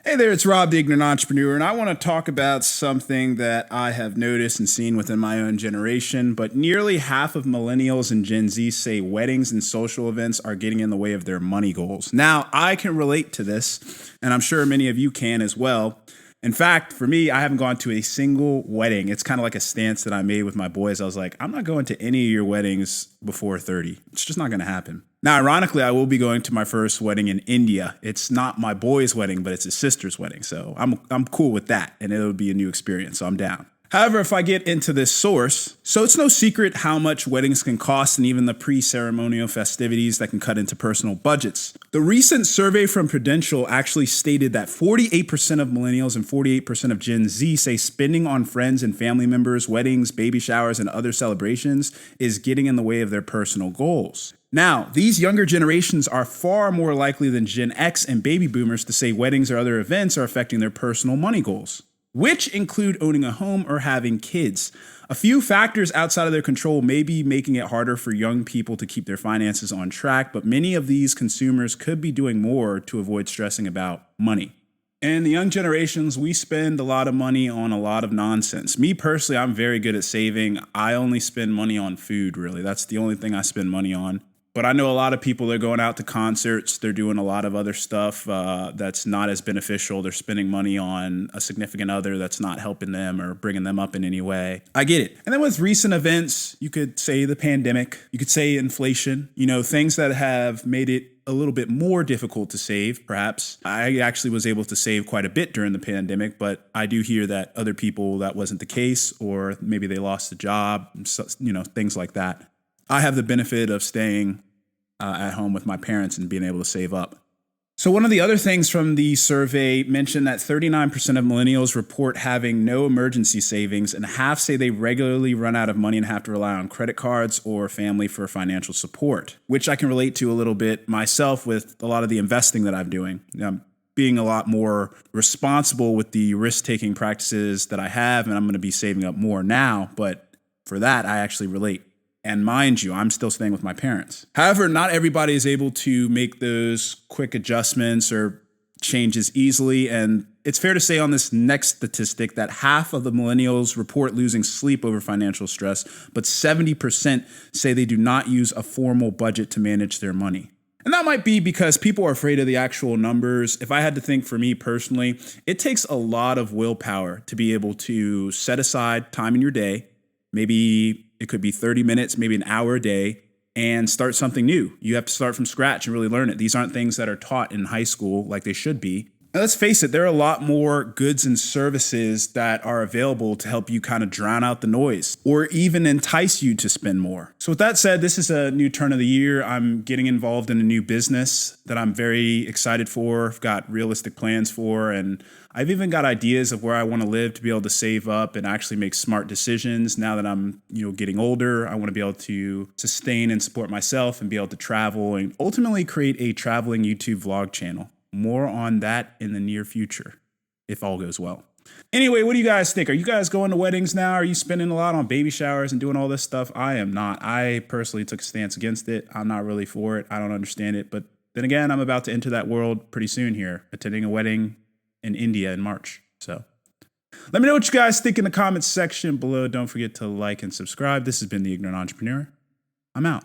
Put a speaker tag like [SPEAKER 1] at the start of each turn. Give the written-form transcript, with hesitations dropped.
[SPEAKER 1] Hey there, it's Rob, the Ignorant Entrepreneur, and I want to talk about something that I have noticed and seen within my own generation. But nearly half of millennials and Gen Z say weddings and social events are getting in the way of their money goals. Now, I can relate to this, and I'm sure many of you can as well. In fact, for me, I haven't gone to a single wedding. It's kind of like a stance that I made with my boys. I was like, I'm not going to any of your weddings before 30. It's just not going to happen. Now, ironically, I will be going to my first wedding in India. It's not my boy's wedding, but it's his sister's wedding. So I'm cool with that, and it'll be a new experience. So I'm down. However, if I get into this source, so it's no secret how much weddings can cost and even the pre-ceremonial festivities that can cut into personal budgets. The recent survey from Prudential actually stated that 48% of millennials and 48% of Gen Z say spending on friends and family members, weddings, baby showers, and other celebrations is getting in the way of their personal goals. Now, these younger generations are far more likely than Gen X and baby boomers to say weddings or other events are affecting their personal money goals, which include owning a home or having kids. A few factors outside of their control may be making it harder for young people to keep their finances on track, but many of these consumers could be doing more to avoid stressing about money. And the young generations, we spend a lot of money on a lot of nonsense. Me personally, I'm very good at saving. I only spend money on food, really. That's the only thing I spend money on. But I know a lot of people, they're going out to concerts. They're doing a lot of other stuff that's not as beneficial. They're spending money on a significant other that's not helping them or bringing them up in any way. I get it. And then with recent events, you could say the pandemic, you could say inflation, things that have made it a little bit more difficult to save, perhaps. I actually was able to save quite a bit during the pandemic, but I do hear that other people, that wasn't the case, or maybe they lost a job, things like that. I have the benefit of staying at home with my parents and being able to save up. So one of the other things from the survey mentioned that 39% of millennials report having no emergency savings, and half say they regularly run out of money and have to rely on credit cards or family for financial support, which I can relate to a little bit myself with a lot of the investing that I'm doing. I'm being a lot more responsible with the risk-taking practices that I have, and I'm going to be saving up more now, but for that, I actually relate. And mind you, I'm still staying with my parents. However, not everybody is able to make those quick adjustments or changes easily. And it's fair to say on this next statistic that half of the millennials report losing sleep over financial stress, but 70% say they do not use a formal budget to manage their money. And that might be because people are afraid of the actual numbers. If I had to think for me personally, it takes a lot of willpower to be able to set aside time in your day. Maybe it could be 30 minutes, maybe an hour a day, and start something new. You have to start from scratch and really learn it. These aren't things that are taught in high school like they should be. And let's face it, there are a lot more goods and services that are available to help you kind of drown out the noise or even entice you to spend more. So with that said, this is a new turn of the year. I'm getting involved in a new business that I'm very excited for. I've got realistic plans for, and I've even got ideas of where I want to live to be able to save up and actually make smart decisions. Now that I'm, getting older, I want to be able to sustain and support myself and be able to travel and ultimately create a traveling YouTube vlog channel. More on that in the near future, if all goes well. Anyway, what do you guys think? Are you guys going to weddings now? Are you spending a lot on baby showers and doing all this stuff? I am not. I personally took a stance against it. I'm not really for it. I don't understand it. But then again, I'm about to enter that world pretty soon here, attending a wedding in India in March. So let me know what you guys think in the comments section below. Don't forget to like and subscribe. This has been The Ignorant Entrepreneur. I'm out.